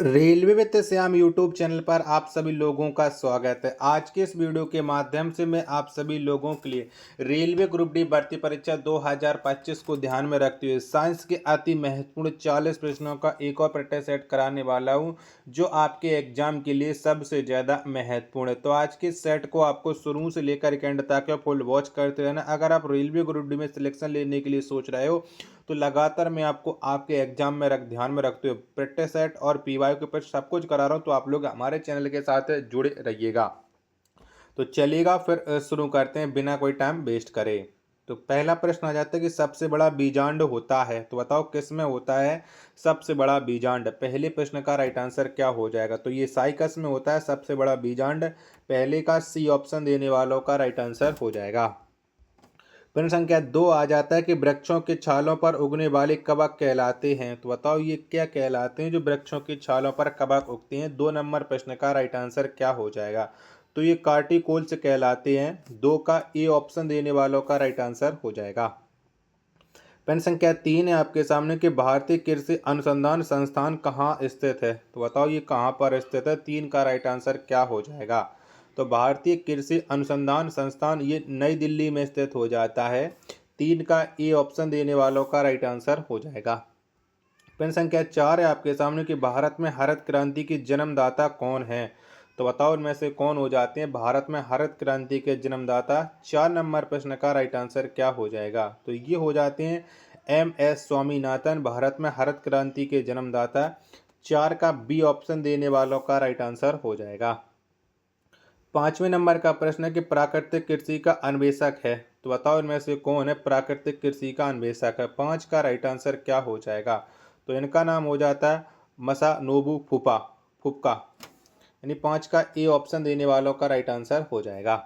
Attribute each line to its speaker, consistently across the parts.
Speaker 1: Railway with Shyam YouTube channel पर आप सभी लोगों का स्वागत है। आज के इस वीडियो के माध्यम से मैं आप सभी लोगों के लिए रेलवे ग्रुप डी भर्ती परीक्षा 2025 को ध्यान में रखते हुए साइंस के अति महत्वपूर्ण 40 प्रश्नों का एक और प्रैक्टिस सेट कराने वाला हूं, जो आपके एग्जाम के लिए सबसे ज़्यादा महत्वपूर्ण है। तो आज के सेट को आपको शुरू से लेकर एंड तक फुल वॉच करते रहना। अगर आप रेलवे ग्रुप डी में सिलेक्शन लेने के लिए सोच रहे हो तो लगातार मैं आपको आपके एग्जाम में ध्यान में रखते हुए प्रैक्टिस सेट और पीवाई के ऊपर सब कुछ करा रहा हूँ। तो आप लोग हमारे चैनल के साथ जुड़े रहिएगा। तो चलिएगा फिर शुरू करते हैं बिना कोई टाइम वेस्ट करे। तो पहला प्रश्न आ जाता है कि सबसे बड़ा बीजांड होता है, तो बताओ किस में होता है सबसे बड़ा बीजांड। पहले प्रश्न का राइट आंसर क्या हो जाएगा? तो ये साइकस में होता है सबसे बड़ा बीजांड। पहले का सी ऑप्शन देने वालों का राइट आंसर हो जाएगा। प्रश्न संख्या 2 आ जाता है कि वृक्षों के छालों पर उगने वाले कवक कहलाते हैं। तो बताओ ये क्या कहलाते हैं जो वृक्षों की छालों पर कवक उगते हैं। 2 नंबर प्रश्न का राइट आंसर क्या हो जाएगा? तो ये कार्टिकोल्स कहलाते हैं। 2 का ए ऑप्शन देने वालों का राइट आंसर हो जाएगा। प्रश्न संख्या 3 है आपके सामने कि भारतीय कृषि अनुसंधान संस्थान कहाँ स्थित है। तो बताओ ये कहाँ पर स्थित है। 3 का राइट आंसर क्या हो जाएगा? तो भारतीय कृषि अनुसंधान संस्थान ये नई दिल्ली में स्थित हो जाता है। 3 का ए ऑप्शन देने वालों का राइट आंसर हो जाएगा। प्रश्न संख्या 4 है आपके सामने कि भारत में हरित क्रांति की जन्मदाता कौन है। तो बताओ इनमें से कौन हो जाते हैं भारत में हरित क्रांति के जन्मदाता। 4 नंबर प्रश्न का राइट आंसर क्या हो जाएगा? तो ये हो जाते हैं एम.एस. स्वामीनाथन, भारत में हरित क्रांति के जन्मदाता। 4 का बी ऑप्शन देने वालों का राइट आंसर हो जाएगा। 5वें नंबर का प्रश्न है कि प्राकृतिक कृषि का अन्वेषक है। तो बताओ इनमें से कौन है प्राकृतिक कृषि का अन्वेषक है। 5 का राइट आंसर क्या हो जाएगा? तो इनका नाम हो जाता है मसानोबु फुप्का। यानी 5 का ए ऑप्शन देने वालों का राइट आंसर हो जाएगा।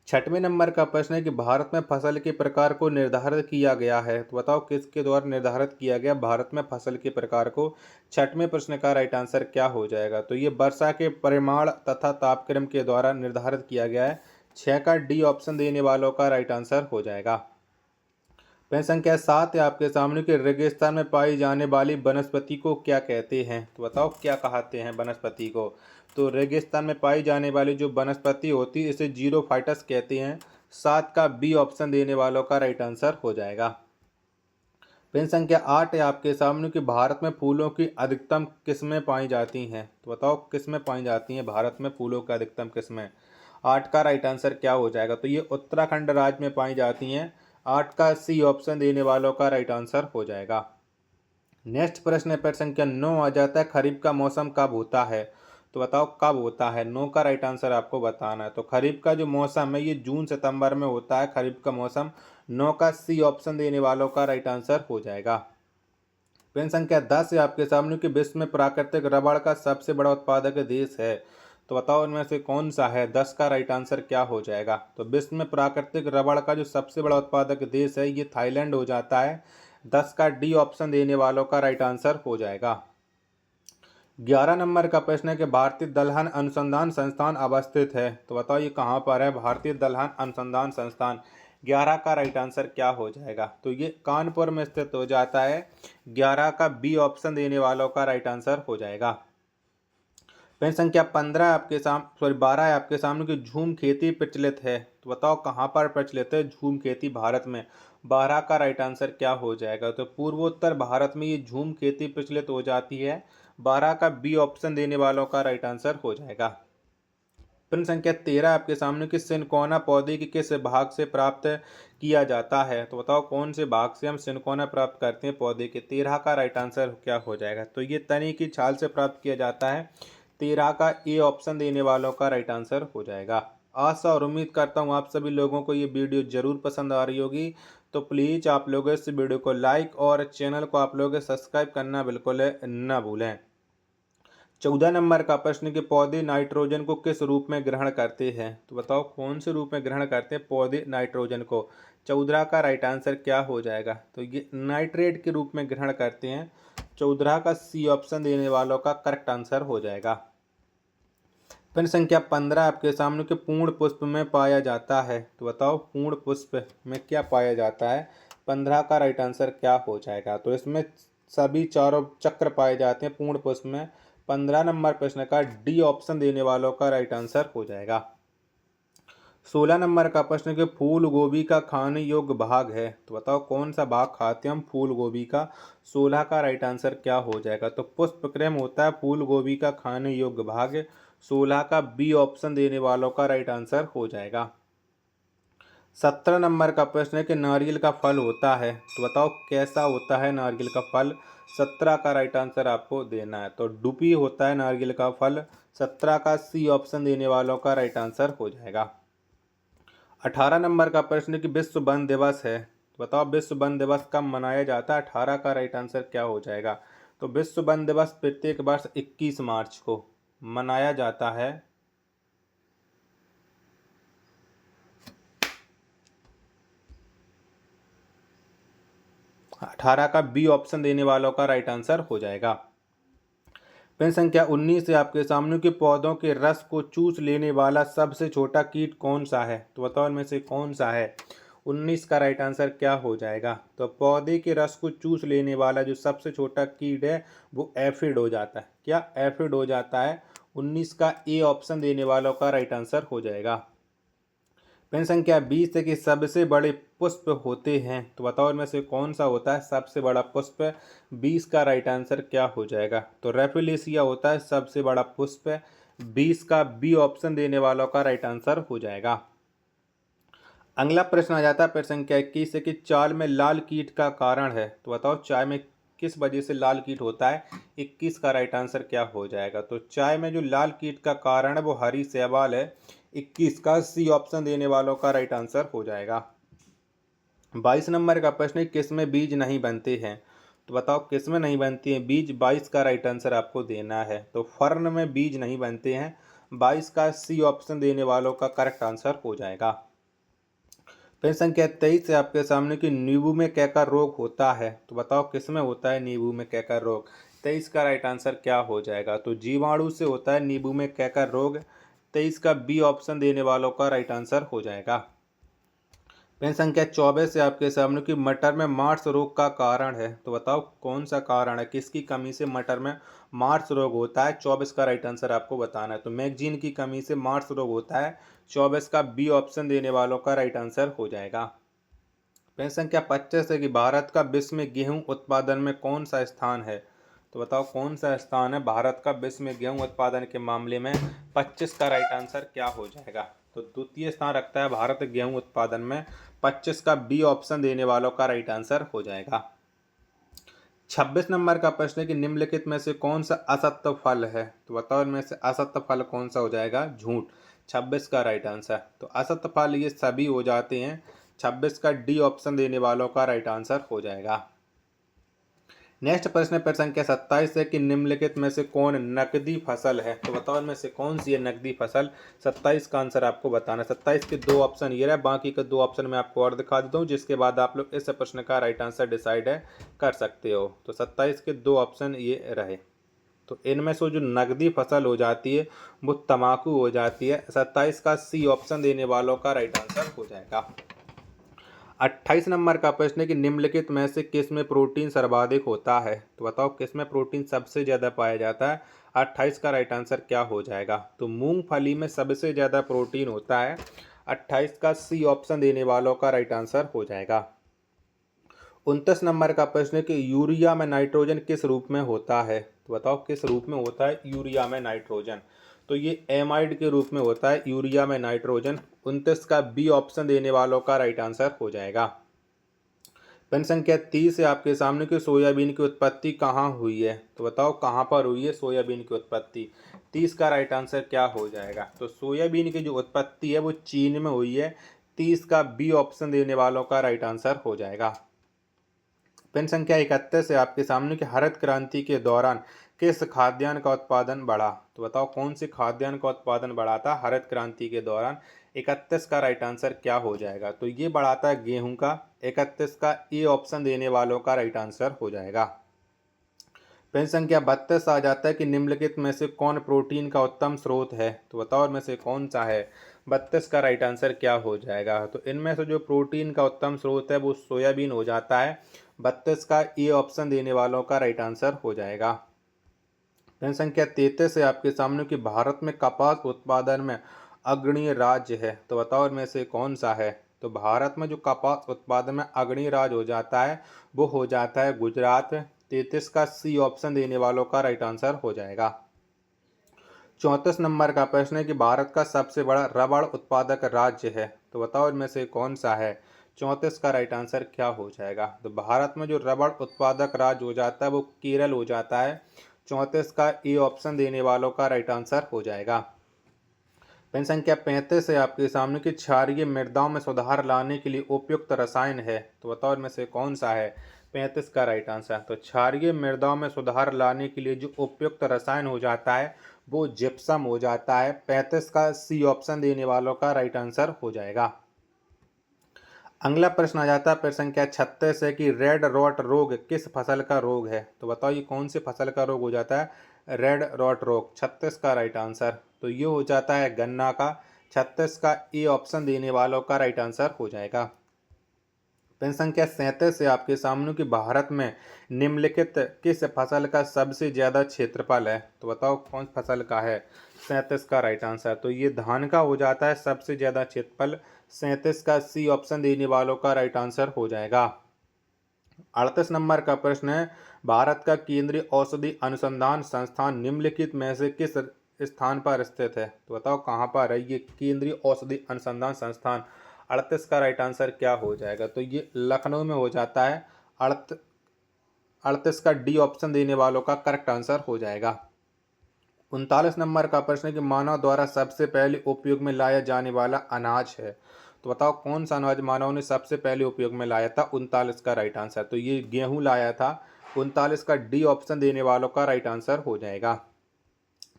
Speaker 1: 6वें नंबर का प्रश्न है कि भारत में फसल के प्रकार को निर्धारित किया गया है। तो बताओ किसके द्वारा निर्धारित किया गया भारत में फसल के प्रकार को। 6वें प्रश्न का राइट आंसर क्या हो जाएगा? तो ये वर्षा के परिमाण तथा तापक्रम के द्वारा निर्धारित किया गया है। 6 का डी ऑप्शन देने वालों का राइट आंसर हो जाएगा। प्रश्न संख्या 7 है आपके सामने कि रेगिस्तान में पाई जाने वाली वनस्पति को क्या कहते हैं। तो बताओ क्या कहते हैं वनस्पति को। तो रेगिस्तान में पाई जाने वाली जो वनस्पति होती है इसे जीरोफाइटस कहते हैं। 7 का बी ऑप्शन देने वालों का राइट आंसर हो जाएगा। प्रश्न संख्या 8 है आपके सामने कि भारत में फूलों की अधिकतम किस्में पाई जाती हैं। तो बताओ किस्में पाई जाती हैं भारत में फूलों की अधिकतम किस्में। 8 का राइट आंसर क्या हो जाएगा? तो ये उत्तराखंड राज्य में पाई जाती हैं। 8 का सी ऑप्शन देने वालों का राइट आंसर हो जाएगा। नेक्स्ट प्रश्न है प्रश्न संख्या 9 आ जाता है खरीफ का मौसम कब होता है। तो बताओ कब होता है। 9 का राइट आंसर आपको बताना है। तो खरीफ का जो मौसम है ये जून सितंबर में होता है खरीफ का मौसम। 9 का सी ऑप्शन देने वालों का राइट आंसर हो जाएगा। प्रश्न संख्या 10 है आपके सामने कि विश्व में प्राकृतिक रबड़ का सबसे बड़ा उत्पादक देश है। तो बताओ इनमें से कौन सा है। 10 का राइट आंसर क्या हो जाएगा? तो विश्व में प्राकृतिक रबड़ का जो सबसे बड़ा उत्पादक देश है ये थाईलैंड हो जाता है। 10 का डी ऑप्शन देने वालों का राइट आंसर हो जाएगा। 11 नंबर का प्रश्न है कि भारतीय दलहन अनुसंधान संस्थान अवस्थित है। तो बताओ ये कहाँ पर है भारतीय दलहन अनुसंधान संस्थान। 11 का राइट आंसर क्या हो जाएगा? तो ये कानपुर में स्थित हो जाता है। 11 का बी ऑप्शन देने वालों का राइट आंसर हो जाएगा। प्रश्न संख्या 12 है आपके सामने कि झूम खेती प्रचलित है। तो बताओ कहाँ पर प्रचलित है झूम खेती भारत में। 12 का राइट आंसर क्या हो जाएगा? तो पूर्वोत्तर भारत में ये झूम खेती प्रचलित हो जाती है। 12 का बी ऑप्शन देने वालों का राइट आंसर हो जाएगा। प्रश्न संख्या 13 आपके सामने कि सिनकोना पौधे के किस भाग से प्राप्त किया जाता है। तो बताओ कौन से भाग से हम सिनकोना प्राप्त करते हैं पौधे के। 13 का राइट आंसर क्या हो जाएगा? तो ये तने की छाल से प्राप्त किया जाता है। 13 का ए ऑप्शन देने वालों का राइट आंसर हो जाएगा। आशा और उम्मीद करता हूँ आप सभी लोगों को ये वीडियो जरूर पसंद आ रही होगी। तो प्लीज़ आप लोग इस वीडियो को लाइक और चैनल को आप लोग सब्सक्राइब करना बिल्कुल ना भूलें। 14 नंबर का प्रश्न कि पौधे नाइट्रोजन को किस रूप में ग्रहण करते हैं। तो बताओ कौन से रूप में ग्रहण करते हैं पौधे नाइट्रोजन को। 14 का राइट आंसर क्या हो जाएगा? तो ये नाइट्रेट के रूप में ग्रहण करते हैं। 14 का सी ऑप्शन देने वालों का करेक्ट आंसर हो जाएगा। प्रश्न संख्या 15 आपके सामने के पूर्ण पुष्प में पाया जाता है। तो बताओ पूर्ण पुष्प में क्या पाया जाता है। 15 का राइट आंसर क्या हो जाएगा? तो इसमें सभी चारों चक्र पाए जाते हैं पूर्ण पुष्प में। 15 नंबर प्रश्न का डी ऑप्शन देने वालों का राइट आंसर हो जाएगा। 16 नंबर का प्रश्न कि फूल गोभी का खाने योग्य भाग है, तो बताओ कौन सा भाग खाते हैं हम फूल गोभी का। 16 का राइट आंसर क्या हो जाएगा, तो पुष्पक्रम होता है फूल गोभी का खाने योग्य भाग। 16 का बी ऑप्शन देने वालों का राइट आंसर हो जाएगा। 17 नंबर का प्रश्न है कि नारियल का फल होता है, तो बताओ कैसा होता है नारियल का फल। 17 का राइट आंसर आपको देना है, तो डुपी होता है नारियल का फल। 17 का सी ऑप्शन देने वालों का राइट आंसर हो जाएगा। 18 नंबर का प्रश्न कि विश्व वन दिवस है, तो बताओ विश्व वन दिवस कब मनाया जाता है। 18 का राइट आंसर क्या हो जाएगा, तो विश्व वन दिवस प्रत्येक वर्ष 21 मार्च को मनाया जाता है। 18 का बी ऑप्शन देने वालों का राइट आंसर हो जाएगा। प्रश्न संख्या 19 से आपके सामने के पौधों के रस को चूस लेने वाला सबसे छोटा कीट कौन सा है, तो बताओ इनमें से कौन सा है। 19 का राइट आंसर क्या हो जाएगा, तो पौधे के रस को चूस लेने वाला जो सबसे छोटा कीट है वो एफिड हो जाता है। क्या एफिड हो जाता है। 19 का ए ऑप्शन देने वालों का राइट आंसर हो जाएगा। प्रश्न संख्या 20 है कि सबसे बड़े पुष्प होते हैं, तो बताओ इनमें से कौन सा होता है सबसे बड़ा पुष्प। 20 का राइट आंसर क्या हो जाएगा, तो रेफिलेसिया होता है सबसे बड़ा पुष्प। 20 का बी ऑप्शन देने वालों का राइट आंसर हो जाएगा। अगला प्रश्न आ जाता है प्रश्न संख्या 21 है कि चाय में लाल कीट का कारण है, तो बताओ चाय में किस वजह से लाल कीट होता है। 21 का राइट आंसर क्या हो जाएगा, तो चाय में जो लाल कीट का कारण है वो हरी शैवाल है। 21 का सी ऑप्शन देने वालों का राइट आंसर हो जाएगा। 22 नंबर का प्रश्न है किसमें बीज नहीं बनते हैं, तो बताओ किसमें नहीं बनती हैं बीज। 22 का राइट आंसर आपको देना है, तो फर्न में बीज नहीं बनते हैं। 22 का सी ऑप्शन देने वालों का करेक्ट आंसर हो जाएगा। प्रश्न संख्या 23 से आपके सामने कि नींबू में कैंकर रोग होता है, तो बताओ किसमें होता है नींबू में कैंकर रोग। 23 का राइट आंसर क्या हो जाएगा, तो जीवाणु से होता है नींबू में कैंकर रोग। 23 का बी ऑप्शन देने वालों का राइट आंसर हो जाएगा। प्रश्न संख्या 24 से आपके सामने कि मटर में मार्स रोग का कारण है, तो बताओ कौन सा कारण है, किसकी कमी से मटर में मार्स रोग होता है। 24 का राइट आंसर आपको बताना है, तो मैगजीन की कमी से मार्स रोग होता है। 24 का बी ऑप्शन देने वालों का राइट आंसर हो जाएगा। प्रश्न संख्या 25 है कि भारत का विश्व में गेहूं उत्पादन में कौन सा स्थान है, तो बताओ कौन सा स्थान है भारत का विश्व में गेहूं उत्पादन के मामले में। 25 का राइट आंसर क्या हो जाएगा, तो द्वितीय स्थान रखता है भारत गेहूं उत्पादन में। 25 का बी ऑप्शन देने वालों का राइट आंसर हो जाएगा। 26 नंबर का प्रश्न है कि निम्नलिखित में से कौन सा असत्य फल है, तो बताओ इनमें से असत्य फल कौन सा हो जाएगा। झूठ। 26 का राइट आंसर, तो असत्य फल ये सभी हो जाते हैं। 26 का डी ऑप्शन देने वालों का राइट आंसर हो जाएगा। नेक्स्ट प्रश्न प्रश्न संख्या 27 है कि निम्नलिखित में से कौन नकदी फसल है, तो बताओ इनमें से कौन सी है नकदी फसल। 27 का आंसर आपको बताना है। 27 के दो ऑप्शन ये रहे, बाकी के दो ऑप्शन मैं आपको और दिखा देता हूँ जिसके बाद आप लोग इस प्रश्न का राइट आंसर डिसाइड है कर सकते हो। तो 27 के दो ऑप्शन ये रहे, तो इनमें से जो नकदी फसल हो जाती है वो तम्बाकू हो जाती है। 27 का सी ऑप्शन देने वालों का राइट आंसर हो जाएगा। 28 नंबर का प्रश्न है कि निम्नलिखित में से किस में प्रोटीन सर्वाधिक होता है, तो बताओ किस में प्रोटीन सबसे ज़्यादा पाया जाता है। 28 का राइट आंसर क्या हो जाएगा, तो मूंगफली में सबसे ज़्यादा प्रोटीन होता है। 28 का सी ऑप्शन देने वालों का राइट आंसर हो जाएगा। 29 नंबर का प्रश्न है कि यूरिया में नाइट्रोजन किस रूप में होता है, तो बताओ किस रूप में होता है यूरिया में नाइट्रोजन। तो ये एमाइड के रूप में होता है यूरिया में नाइट्रोजन। 29 का बी ऑप्शन देने वालों का राइट आंसर हो जाएगा। प्रश्न संख्या 30 है आपके सामने कि सोयाबीन की उत्पत्ति कहाँ हुई है, तो बताओ कहाँ पर हुई है सोयाबीन की उत्पत्ति। 30 का राइट आंसर क्या हो जाएगा, तो सोयाबीन की जो उत्पत्ति है वो चीन में हुई है। 30 का बी ऑप्शन देने वालों का राइट आंसर हो जाएगा। प्रश्न संख्या 31 है आपके सामने कि हरित क्रांति के दौरान किस खाद्यान्न का उत्पादन बढ़ा, तो बताओ कौन से खाद्यान्न का उत्पादन बढ़ा था हरित क्रांति के दौरान। 31 का राइट आंसर क्या हो जाएगा, तो ये बढ़ाता है गेहूं का। 31 का ए ऑप्शन देने वालों का राइट आंसर हो जाएगा। प्रश्न संख्या 32 आ जाता है कि निम्नलिखित में से कौन प्रोटीन का उत्तम स्रोत है, तो बताओ इनमें से कौन सा है। 32 का राइट आंसर क्या हो जाएगा, तो इनमें से जो प्रोटीन का उत्तम स्रोत है वो सोयाबीन हो जाता है। 32 का ए ऑप्शन देने वालों का राइट आंसर हो जाएगा। प्रश्न संख्या 33 है आपके सामने कि भारत में कपास उत्पादन में अग्रणी राज्य है, तो बताओ इनमें से कौन सा है। तो भारत में जो कपास उत्पादन में अग्रणी राज्य हो जाता है वो हो जाता है गुजरात। 33 का सी ऑप्शन देने वालों का राइट आंसर हो जाएगा। 34 नंबर का प्रश्न है कि भारत का सबसे बड़ा रबड़ उत्पादक राज्य है, तो बताओ इनमें से कौन सा है। 34 का राइट आंसर क्या हो जाएगा। तो भारत में जो रबड़ उत्पादक राज्य हो जाता है वो केरल हो जाता है। 34 का ए ऑप्शन देने वालों का राइट आंसर हो जाएगा। प्रश्न संख्या 35 है आपके सामने कि क्षारीय मृदाओं में सुधार लाने के लिए उपयुक्त रसायन है, तो बताओ इनमें से कौन सा है। 35 का राइट आंसर। तो क्षारीय मृदाओं में सुधार लाने के लिए जो उपयुक्त रसायन हो जाता है वो जिप्सम हो जाता है। 35 का सी ऑप्शन देने वालों का राइट आंसर हो जाएगा। अगला प्रश्न आ जाता है प्रश्न संख्या 36 है कि रेड रॉट रोग किस फसल का रोग है, तो बताओ ये कौन सी फसल का रोग हो जाता है रेड रॉट रोग। 36 का राइट आंसर। तो ये हो जाता है गन्ना का। 36 का ए ऑप्शन देने वालों का राइट आंसर हो जाएगा। प्रश्न संख्या 37 है आपके सामने कि भारत में निम्नलिखित किस फसल का सबसे ज्यादा क्षेत्रफल है, तो बताओ कौन फसल का है। 37 का राइट आंसर। तो ये धान का हो जाता है सबसे ज्यादा क्षेत्रफल। 37 का सी ऑप्शन देने वालों का राइट आंसर हो जाएगा। 38 नंबर का प्रश्न है भारत का केंद्रीय औषधि अनुसंधान संस्थान निम्नलिखित में से किस स्थान पर स्थित है, तो बताओ कहाँ पर है ये केंद्रीय औषधि अनुसंधान संस्थान। 38 का राइट आंसर क्या हो जाएगा। तो ये लखनऊ में हो जाता है। 38 का डी ऑप्शन देने वालों का करेक्ट आंसर हो जाएगा। 39 नंबर का प्रश्न है कि मानव द्वारा सबसे पहले उपयोग में लाया जाने वाला अनाज है, तो बताओ कौन सा अनाज मानव ने सबसे पहले उपयोग में लाया था। 39 का राइट आंसर। तो ये गेहूं लाया था। 39 का डी ऑप्शन देने वालों का राइट आंसर हो जाएगा।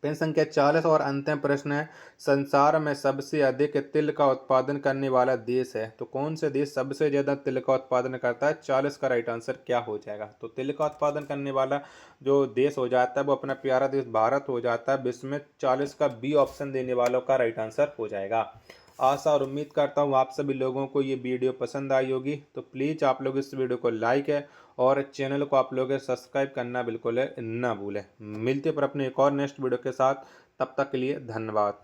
Speaker 1: प्रश्न संख्या 40 और अंतिम प्रश्न है संसार में सबसे अधिक तिल का उत्पादन करने वाला देश है, तो कौन से देश सबसे ज्यादा तिल का उत्पादन करता है। 40 का राइट आंसर क्या हो जाएगा। तो तिल का उत्पादन करने वाला जो देश हो जाता है वो अपना प्यारा देश भारत हो जाता है विश्व में। 40 का बी ऑप्शन देने वालों का राइट आंसर हो जाएगा। आशा और उम्मीद करता हूँ आप सभी लोगों को ये वीडियो पसंद आई होगी। तो प्लीज़ आप लोग इस वीडियो को लाइक है और चैनल को आप लोग सब्सक्राइब करना बिल्कुल ना भूलें। मिलते पर अपने एक और नेक्स्ट वीडियो के साथ, तब तक के लिए धन्यवाद।